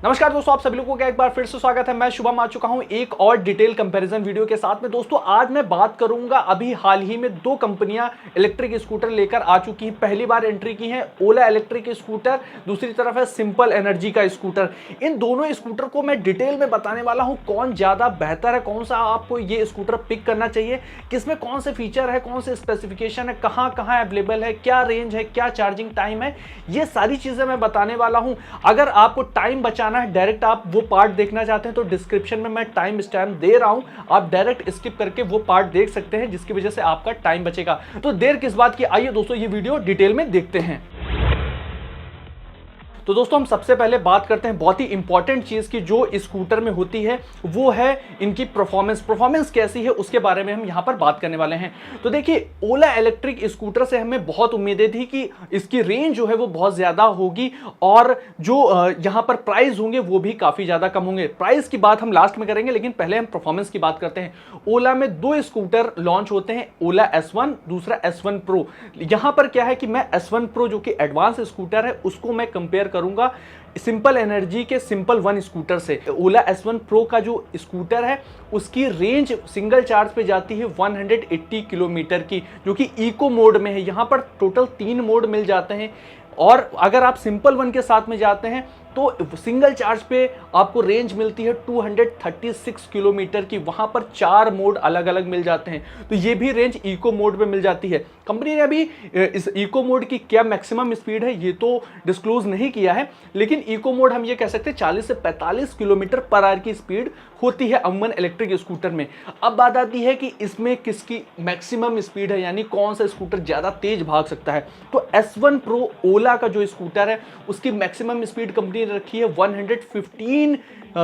नमस्कार दोस्तों, आप सभी लोगों का एक बार फिर से स्वागत है। मैं शुभम आ चुका हूं एक और डिटेल कंपैरिजन वीडियो के साथ में। दोस्तों आज मैं बात करूंगा, अभी हाल ही में दो कंपनियां इलेक्ट्रिक स्कूटर लेकर आ चुकी हैं। पहली बार एंट्री की है ओला इलेक्ट्रिक स्कूटर, दूसरी तरफ है सिंपल एनर्जी का स्कूटर। इन दोनों स्कूटर को मैं डिटेल में बताने वाला हूं, कौन ज्यादा बेहतर है, कौन सा आपको ये स्कूटर पिक करना चाहिए, किसमें कौन से फीचर है, कौन से स्पेसिफिकेशन है, कहां कहां अवेलेबल है, क्या रेंज है, क्या चार्जिंग टाइम है, ये सारी चीजें मैं बताने वाला हूं। अगर आपको टाइम बचाना है, डायरेक्ट आप वो पार्ट देखना चाहते हैं तो डिस्क्रिप्शन में मैं टाइम स्टैम्प दे रहा हूं, आप डायरेक्ट स्किप करके वो पार्ट देख सकते हैं, जिसकी वजह से आपका टाइम बचेगा। तो देर किस बात की, आइए दोस्तों ये वीडियो डिटेल में देखते हैं। तो दोस्तों हम सबसे पहले बात करते हैं बहुत ही इंपॉर्टेंट चीज की जो स्कूटर में होती है, वो है इनकी परफॉर्मेंस कैसी है, उसके बारे में हम यहां पर बात करने वाले हैं। तो देखिए, ओला इलेक्ट्रिक स्कूटर से हमें बहुत उम्मीदें थी कि इसकी रेंज जो है वो बहुत ज्यादा होगी और जो यहां पर प्राइस होंगे वो भी काफी ज्यादा कम होंगे। प्राइस की बात हम लास्ट में करेंगे, लेकिन पहले हम परफॉर्मेंस की बात करते हैं। ओला में दो स्कूटर लॉन्च होते हैं, ओला S1, दूसरा S1 प्रो। यहां पर क्या है कि मैं S1 प्रो जो कि एडवांस स्कूटर है उसको मैं कंपेयर करूंगा सिंपल एनर्जी के सिंपल वन स्कूटर से। ओला S1 प्रो का जो स्कूटर है उसकी रेंज सिंगल चार्ज पे जाती है 180 किलोमीटर की, जो कि इको मोड में है। यहां पर टोटल 3 मोड मिल जाते हैं और अगर आप सिंपल वन के साथ में जाते हैं तो सिंगल चार्ज पे आपको रेंज मिलती है 236 किलोमीटर की। वहां पर 4 मोड अलग अलग मिल जाते हैं, तो ये भी रेंज इको मोड पे मिल जाती है। कंपनी ने अभी इस इको मोड की क्या मैक्सिमम स्पीड है ये तो डिस्क्लोज नहीं किया है, लेकिन इको मोड हम ये कह सकते हैं 40 से 45 किलोमीटर पर आवर की स्पीड होती है अमूमन इलेक्ट्रिक स्कूटर में। अब बात आती है कि इसमें किसकी मैक्सिमम स्पीड है, यानी कौन सा स्कूटर ज्यादा तेज भाग सकता है। तो S1 प्रो ओला का जो स्कूटर है उसकी मैक्सिमम स्पीड कंपनी ने रखी है 115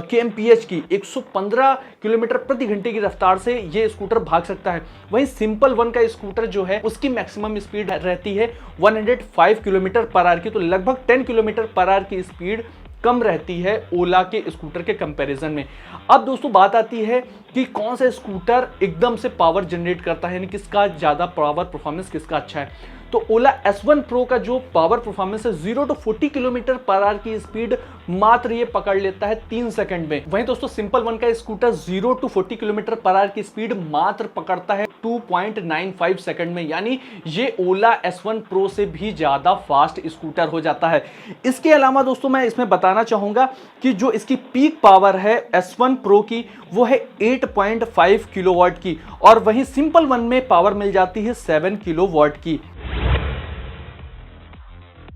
kmph की, 115 किलोमीटर प्रति घंटे की रफ्तार से ये स्कूटर भाग सकता है। वहीं सिंपल वन का स्कूटर जो है उसकी मैक्सिमम स्पीड रहती है 105 किलोमीटर पर आवर की, तो लगभग 10 किलोमीटर पर आवर की स्पीड कम रहती है ओला के स्कूटर के कंपैरिजन में। अब दोस्तों बात आती है कि कौन सा स्कूटर एकदम से पावर जनरेट करता है, यानी किसका ज्यादा पावर परफॉर्मेंस किसका अच्छा है। तो ओला S1 प्रो का जो पावर परफॉर्मेंस है 0 to 40 किलोमीटर पर आवर की स्पीड मात्र ये पकड़ लेता है 3 सेकंड में। वहीं दोस्तों सिंपल वन का scooter 0 to 40 kilometre per hour की स्पीड मात्र पकड़ता है 2.95 सेकंड में, यानी ये ओला S1 प्रो से भी ज्यादा फास्ट स्कूटर हो जाता है। इसके अलावा दोस्तों मैं इसमें बताना चाहूंगा कि जो इसकी पीक पावर है S1 प्रो की वो है 8.5 किलोवाट की, और वहीं सिंपल वन में पावर मिल जाती है 7 किलोवाट की।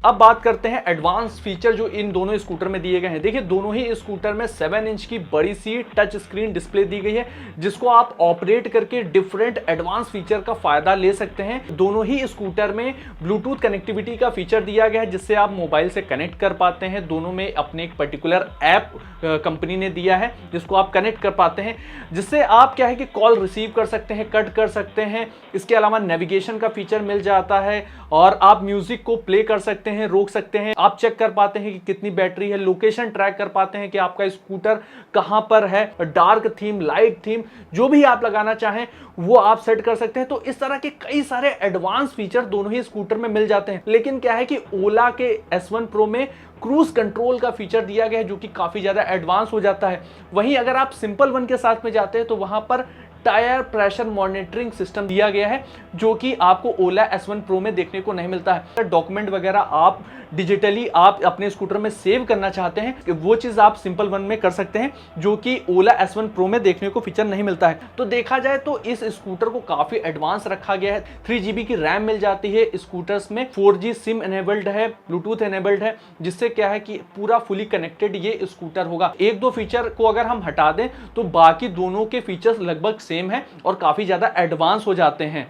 अब बात करते हैं एडवांस फीचर जो इन दोनों स्कूटर में दिए गए हैं। देखिए, दोनों ही स्कूटर में 7 इंच की बड़ी सी टच स्क्रीन डिस्प्ले दी गई है, जिसको आप ऑपरेट करके डिफरेंट एडवांस फीचर का फायदा ले सकते हैं। दोनों ही स्कूटर में ब्लूटूथ कनेक्टिविटी का फीचर दिया गया है, जिससे आप मोबाइल से कनेक्ट कर पाते हैं। दोनों में अपने एक पर्टिकुलर ऐप कंपनी ने दिया है जिसको आप कनेक्ट कर पाते हैं, जिससे आप क्या है कि कॉल रिसीव कर सकते हैं, कट कर सकते हैं। इसके अलावा नेविगेशन का फीचर मिल जाता है और आप म्यूजिक को प्ले कर सकते हैं, रोक सकते हैं, आप चेक कर पाते हैं कि कितनी बैटरी है, लोकेशन ट्रैक कर पाते हैं कि आपका स्कूटर कहां पर है, डार्क थीम, लाइट थीम, जो भी आप लगाना चाहें वो आप सेट कर सकते हैं। तो इस तरह के कई सारे एडवांस फीचर दोनों ही स्कूटर में मिल जाते हैं। लेकिन क्या है कि ओला के S1 प्रो में क्रूज कंट्रोल का फीचर दिया गया है, जो कि काफी ज्यादा एडवांस हो जाता है। वहीं अगर आप सिंपल वन के साथ में जाते हैं तो वहां पर टायर प्रेशर मॉनिटरिंग सिस्टम दिया गया है, जो कि आपको ओला S1 प्रो में देखने को नहीं मिलता है। डॉक्यूमेंट वगैरह आप डिजिटली आप अपने स्कूटर में सेव करना चाहते हैं, वो चीज आप सिंपल वन में कर सकते हैं, जो कि ओला S1 प्रो में देखने को फीचर नहीं मिलता है। तो देखा जाए तो इस स्कूटर को काफी एडवांस रखा गया है। 3GB की रैम मिल जाती है स्कूटर्स में, 4G सिम एनेबल्ड है, ब्लूटूथ एनेबल्ड है, जिससे क्या है कि पूरा फुली कनेक्टेड ये स्कूटर होगा। एक दो फीचर को अगर हम हटा दें तो बाकी दोनों के फीचर्स लगभग सेम है और काफी ज्यादा एडवांस हो जाते हैं।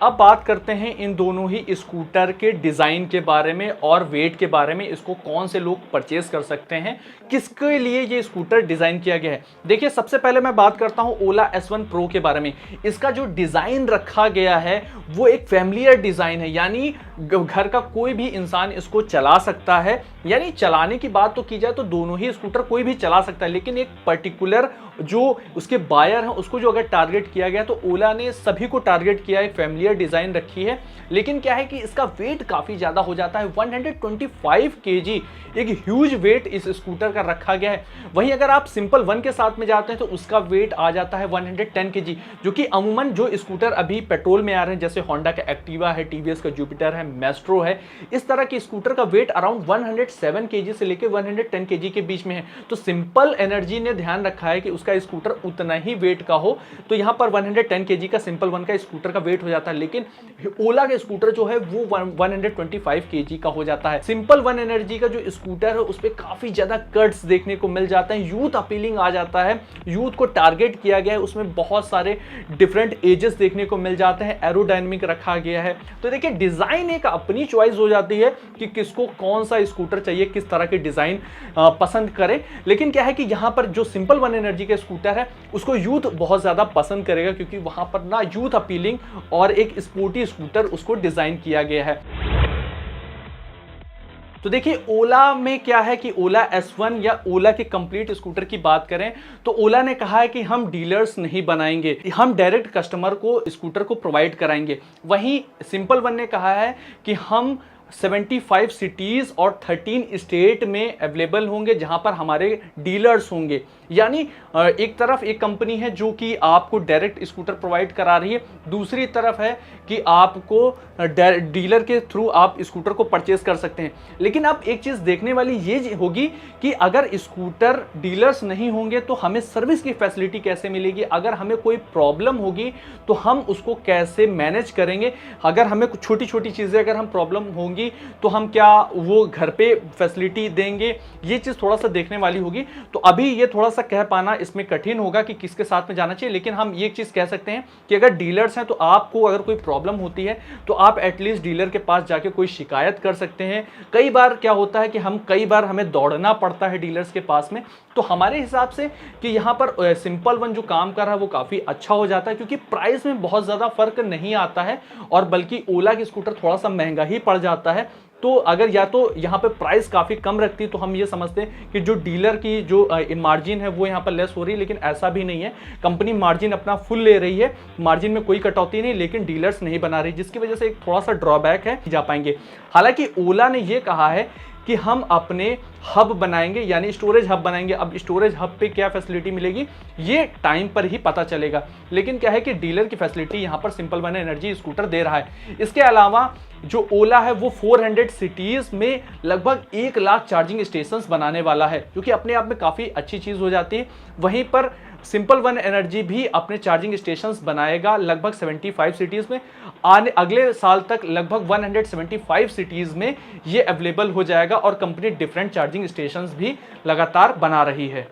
अब बात करते हैं इन दोनों ही स्कूटर के डिजाइन के बारे में और वेट के बारे में। इसको कौन से लोग परचेज कर सकते हैं, किसके लिए ये स्कूटर डिजाइन किया गया है। देखिए, सबसे पहले मैं बात करता हूं ओला S1 प्रो के बारे में। इसका जो डिजाइन रखा गया है वो एक फैमिलियर डिजाइन है, यानी घर का कोई भी इंसान इसको चला सकता है, यानी चलाने की बात तो की जाए तो दोनों ही स्कूटर कोई भी चला सकता है, लेकिन एक पर्टिकुलर जो उसके बायर हैं उसको जो अगर टारगेट किया गया तो ओला ने सभी को टारगेट किया है, फैमिलियर डिजाइन रखी है। लेकिन क्या है कि इसका वेट काफी ज्यादा हो जाता है, 125 केजी एक ह्यूज वेट इस स्कूटर का रखा गया है। वहीं अगर आप सिंपल वन के साथ में जाते हैं तो उसका वेट आ जाता है 110 केजी, जो कि अमूमन जो स्कूटर अभी पेट्रोल में आ रहे हैं जैसे होंडा का एक्टिवा है, टीवीएस का जुपिटर है, मेस्ट्रो है, इस तरह के स्कूटर का वेट अराउंड 107 केजी से लेकर 110 केजी के बीच में है। तो सिंपल एनर्जी ने ध्यान रखा है कि उसका स्कूटर उतना ही वेट का हो, तो यहां पर 110 केजी का सिंपल वन का स्कूटर का वेट हो जाता है। लेकिन ओला का स्कूटर जो है वो 125 केजी का हो जाता है। सिंपल वन एनर्जी का जो स्कूटर है उस पर काफी ज्यादा कट्स देखने को मिल जाते हैं, यूथ अपीलिंग आ जाता है, यूथ को टारगेट किया गया है, उसमें बहुत सारे डिफरेंट एजेस देखने को मिल जाते हैं, एरोडायनेमिक रखा गया है। तो देखिए डिजाइन एक अपनी चॉइस हो जाती है कि किसको कौन सा स्कूटर चाहिए, किस तरह के डिजाइन पसंद करें। लेकिन क्या है कि यहां पर जो सिंपल वन एनर्जी का स्कूटर है उसको यूथ बहुत ज्यादा पसंद करेगा, क्योंकि वहां पर ना यूथ अपीलिंग और एक स्पोर्टी स्कूटर उसको डिजाइन किया गया है। तो देखिए ओला में क्या है कि ओला S1 या ओला के कंप्लीट स्कूटर की बात करें तो ओला ने कहा है कि हम डीलर्स नहीं बनाएंगे, हम डायरेक्ट कस्टमर को स्कूटर को प्रोवाइड कराएंगे। वहीं सिंपल वन ने कहा है कि हम 75 सिटीज और 13 स्टेट में अवेलेबल होंगे जहां पर हमारे डीलर्स होंगे। यानी एक तरफ एक कंपनी है जो कि आपको डायरेक्ट स्कूटर प्रोवाइड करा रही है, दूसरी तरफ है कि आपको डीलर के थ्रू आप स्कूटर को परचेस कर सकते हैं। लेकिन अब एक चीज देखने वाली ये होगी कि अगर स्कूटर डीलर्स नहीं होंगे तो हमें सर्विस की फैसिलिटी कैसे मिलेगी, अगर हमें कोई प्रॉब्लम होगी तो हम उसको कैसे मैनेज करेंगे, अगर हमें कुछ छोटी छोटी चीजें अगर हम प्रॉब्लम होंगी तो हम क्या वो घर पे फैसिलिटी देंगे, ये चीज थोड़ा सा देखने वाली होगी। तो अभी ये थोड़ा सा कह पाना इसमें कठिन होगा कि किसके साथ में जाना चाहिए। लेकिन हम ये चीज कह सकते हैं कि अगर डीलर्स हैं तो आपको अगर कोई प्रॉब्लम होती है तो आप एटलीस्ट डीलर के पास जाके कोई शिकायत कर सकते हैं। कई बार क्या होता है कि कई बार हमें दौड़ना पड़ता है डीलर्स के पास में, तो हमारे हिसाब से कि यहाँ पर सिंपल वन जो काम कर रहा है वो काफी अच्छा हो जाता है, क्योंकि प्राइस में बहुत ज्यादा फर्क नहीं आता है और बल्कि ओला की स्कूटर थोड़ा सा महंगा ही पड़ जाता है। तो अगर या तो यहाँ पे प्राइस काफी कम रखती है तो हम ये समझते हैं कि जो डीलर की जो मार्जिन है वो यहाँ पर लेस हो रही है, लेकिन ऐसा भी नहीं है। कंपनी मार्जिन अपना फुल ले रही है, मार्जिन में कोई कटौती नहीं, लेकिन डीलर्स नहीं बना रही, जिसकी वजह से एक थोड़ा सा ड्रॉबैक है, जा पाएंगे। हालांकि ओला ने ये कहा है कि हम अपने हब बनाएंगे, यानी स्टोरेज हब बनाएंगे। अब स्टोरेज हब पे क्या फैसिलिटी मिलेगी ये टाइम पर ही पता चलेगा। लेकिन क्या है कि डीलर की फैसिलिटी यहाँ पर सिंपल वन एनर्जी स्कूटर दे रहा है। इसके अलावा जो ओला है वो 400 सिटीज में लगभग 1 लाख चार्जिंग स्टेशंस बनाने वाला है, जो कि अपने आप में काफी अच्छी चीज हो जाती है। वहीं पर सिंपल वन एनर्जी भी अपने चार्जिंग स्टेशंस बनाएगा लगभग 75 सिटीज में। अगले साल तक लगभग 175 सिटीज में ये अवेलेबल हो जाएगा और कंपनी डिफरेंट चार्जिंग स्टेशंस भी लगातार बना रही है।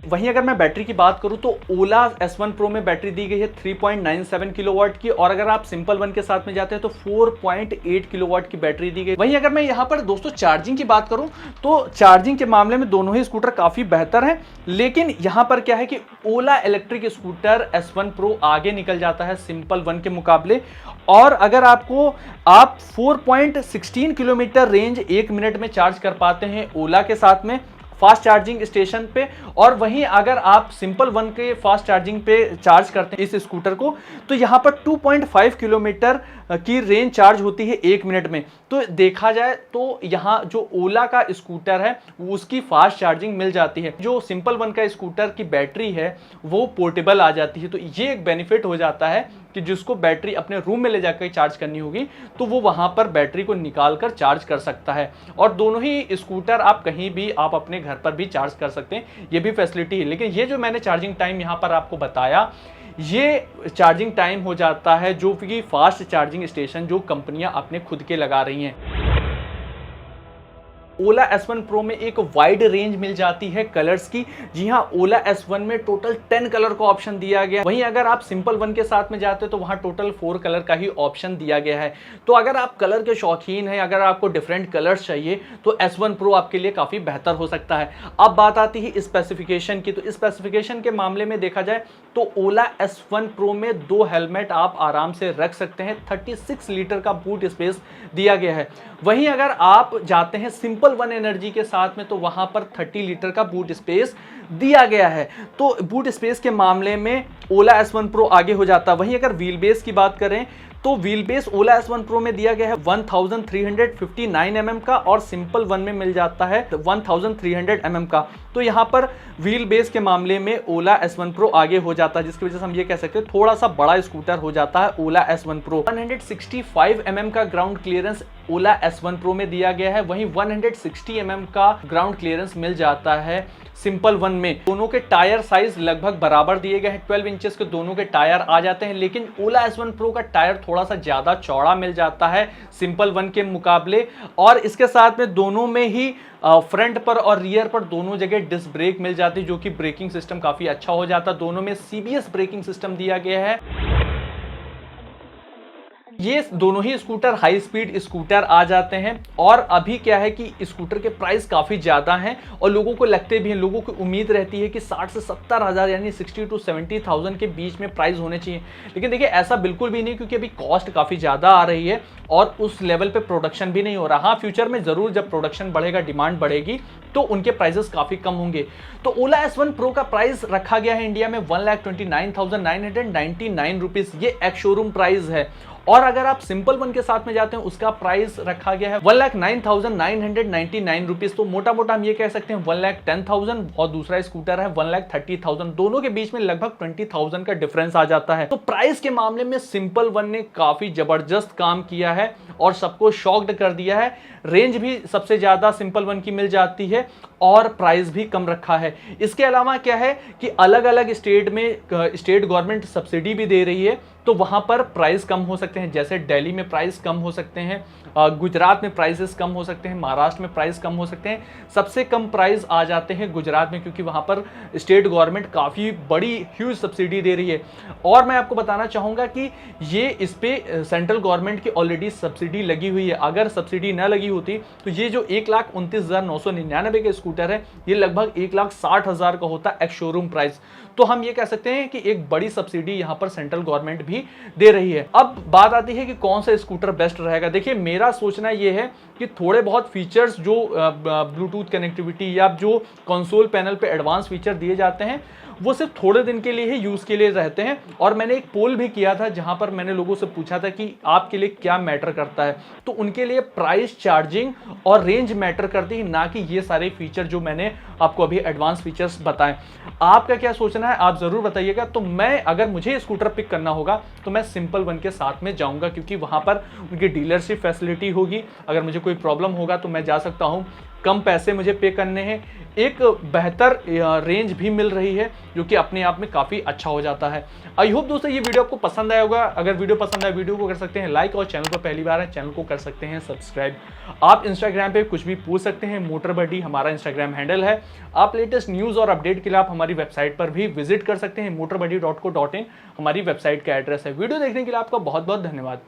वहीं अगर मैं बैटरी की बात करूं तो ओला S1 Pro में बैटरी दी गई है 3.97 किलोवाट की, और अगर आप सिंपल वन के साथ में जाते हैं तो 4.8 किलोवाट की बैटरी दी गई। वहीं अगर मैं यहां पर दोस्तों चार्जिंग की बात करूं तो चार्जिंग के मामले में दोनों ही स्कूटर काफी बेहतर हैं। लेकिन यहां पर क्या है कि ओला इलेक्ट्रिक स्कूटर S1 Pro आगे निकल जाता है सिंपल वन के मुकाबले। और अगर आप 4.16 किलोमीटर रेंज 1 मिनट में चार्ज कर पाते हैं ओला के साथ में फास्ट चार्जिंग स्टेशन पे, और वहीं अगर आप सिंपल वन के फास्ट चार्जिंग पे चार्ज करते हैं इस स्कूटर को तो यहां पर 2.5 किलोमीटर की रेंज चार्ज होती है 1 मिनट में। तो देखा जाए तो यहां जो ओला का स्कूटर है उसकी फास्ट चार्जिंग मिल जाती है, जो सिंपल वन का स्कूटर की बैटरी है वो पोर्टेबल आ जाती है। तो ये एक बेनिफिट हो जाता है कि जिसको बैटरी अपने रूम में ले जाकर चार्ज करनी होगी तो वो वहां पर बैटरी को निकाल कर चार्ज कर सकता है। और दोनों ही स्कूटर आप कहीं भी आप अपने घर पर भी चार्ज कर सकते हैं, ये भी फैसिलिटी है। लेकिन ये जो मैंने चार्जिंग टाइम यहाँ पर आपको बताया ये चार्जिंग टाइम हो जाता है जो कि फास्ट चार्जिंग स्टेशन जो कंपनियां अपने खुद के लगा रही हैं। ओला S1 Pro में एक वाइड रेंज मिल जाती है कलर्स की। जी हाँ, ओला S1 में टोटल 10 कलर का ऑप्शन दिया गया। वहीं अगर आप सिंपल वन के साथ में जाते हो तो वहां टोटल 4 कलर का ही ऑप्शन दिया गया है। तो अगर आप कलर के शौकीन हैं, अगर आपको डिफरेंट कलर्स चाहिए तो S1 Pro आपके लिए काफी बेहतर हो सकता है। अब बात आती है स्पेसिफिकेशन की, तो स्पेसिफिकेशन के मामले में देखा जाए तो ओला S1 Pro में 2 हेलमेट आप आराम से रख सकते हैं। 36 लीटर का बूट स्पेस दिया गया है। वहीं अगर आप जाते हैं सिंपल वन एनर्जी के साथ में तो वहां पर 30 लीटर का बूट स्पेस दिया गया है। तो बूट स्पेस के मामले में ओला S1 Pro आगे हो जाता है। वहीं अगर व्हील बेस की बात करें तो व्हील बेस ओला S1 Pro में दिया गया है 1359 mm का और सिंपल वन में मिल जाता है 1300 mm का। तो यहाँ पर व्हील बेस के मामले में ओला S1 Pro आगे हो जाता है, जिसकी वजह से हम ये कह सकते हैं थोड़ा सा बड़ा स्कूटर हो जाता है ओला S1 Pro। 165 mm का ग्राउंड क्लियरेंस ओला S1 Pro में दिया गया है। वहीं 160 mm का ग्राउंड क्लियरेंस मिल जाता है सिंपल वन में। दोनों के टायर साइज लगभग बराबर दिए गए हैं, 12 इंचेस के दोनों के टायर आ जाते हैं। लेकिन ओला S1 Pro का टायर थोड़ा सा ज्यादा चौड़ा मिल जाता है सिंपल वन के मुकाबले। और इसके साथ में दोनों में ही फ्रंट पर और रियर पर दोनों जगह डिस्क ब्रेक मिल जाती है, जो कि ब्रेकिंग सिस्टम काफी अच्छा हो जाता है। दोनों में CBS ब्रेकिंग सिस्टम दिया गया है। ये दोनों ही स्कूटर हाई स्पीड स्कूटर आ जाते हैं। और अभी क्या है कि स्कूटर के प्राइस काफी ज्यादा हैं और लोगों को लगते भी हैं, लोगों को उम्मीद रहती है कि 60 से 70 हजार यानी 60 to 70,000 के बीच में प्राइस होने चाहिए। लेकिन देखिए ऐसा बिल्कुल भी नहीं, क्योंकि अभी कॉस्ट काफी ज्यादा आ रही है और उस लेवल पे प्रोडक्शन भी नहीं हो रहा। हाँ, फ्यूचर में जरूर जब प्रोडक्शन बढ़ेगा, डिमांड बढ़ेगी तो उनके प्राइसेस काफी कम होंगे। तो ओला S1 Pro का प्राइस रखा गया है इंडिया में 1,29,999 रुपीज। ये एक्स शोरूम प्राइस है। और अगर आप सिंपल वन के साथ में जाते हैं उसका प्राइस रखा गया है 1,09,999 रुपीज। तो मोटा मोटा हम ये कह सकते हैं 1,10,000 और दूसरा स्कूटर है 1,30,000। दोनों के बीच में लगभग 20,000 का डिफरेंस आ जाता है। तो प्राइस के मामले में सिंपल वन ने काफी जबरदस्त काम किया है और सबको शॉक्ड कर दिया है। रेंज भी सबसे ज्यादा सिंपल वन की मिल जाती है और प्राइस भी कम रखा है। इसके अलावा क्या है कि अलग अलग स्टेट में स्टेट गवर्नमेंट सब्सिडी भी दे रही है, तो वहां पर प्राइस कम हो सकते हैं। जैसे दिल्ली में प्राइस कम हो सकते हैं, गुजरात में प्राइसेस कम हो सकते हैं, महाराष्ट्र में प्राइस कम हो सकते हैं। सबसे कम प्राइस आ जाते हैं गुजरात में, क्योंकि वहां पर स्टेट गवर्नमेंट काफी बड़ी ह्यूज सब्सिडी दे रही है। और मैं आपको बताना चाहूंगा कि ये इस पे सेंट्रल गवर्नमेंट की ऑलरेडी सब्सिडी लगी हुई है। अगर सब्सिडी न लगी होती तो ये जो 1,29,999 के स्कूटर है ये लगभग 1,60,000 का होता एक्स शोरूम प्राइस। तो हम ये कह सकते हैं कि एक बड़ी सब्सिडी यहां पर सेंट्रल गवर्नमेंट भी दे रही है। अब बात आती है कि कौन सा स्कूटर बेस्ट रहेगा। देखिए मेरा सोचना ये है कि थोड़े बहुत फीचर्स जो ब्लूटूथ कनेक्टिविटी या जो कंसोल पैनल पे एडवांस फीचर दिए जाते हैं वो सिर्फ थोड़े दिन के लिए ही यूज के लिए रहते हैं। और मैंने एक पोल भी किया था जहां पर मैंने लोगों से पूछा था कि आपके लिए क्या मैटर करता है, तो उनके लिए प्राइस, चार्जिंग और रेंज मैटर करती है, ना कि ये सारे फीचर जो मैंने आपको अभी एडवांस फीचर्स बताएं। आपका क्या सोचना है आप जरूर बताइएगा। तो मैं अगर मुझे स्कूटर पिक करना होगा तो मैं सिंपल वन के साथ में जाऊंगा, क्योंकि वहां पर उनकी डीलरशिप फैसिलिटी होगी। अगर मुझे कोई प्रॉब्लम होगा तो मैं जा सकता हूं, कम पैसे मुझे पे करने हैं, एक बेहतर रेंज भी मिल रही है, जो कि अपने आप में काफी अच्छा हो जाता है। आई होप दोस्तों ये वीडियो आपको पसंद आया होगा। अगर वीडियो पसंद आए वीडियो को कर सकते हैं लाइक, और चैनल पर पहली बार है चैनल को कर सकते हैं सब्सक्राइब। आप इंस्टाग्राम पे कुछ भी पूछ सकते हैं, मोटर बडी हमारा इंस्टाग्राम हैंडल है। आप लेटेस्ट न्यूज और अपडेट के लिए आप हमारी वेबसाइट पर भी विजिट कर सकते हैं, motorbuddy.co.in हमारी वेबसाइट का एड्रेस है। वीडियो देखने के लिए आपका बहुत बहुत धन्यवाद।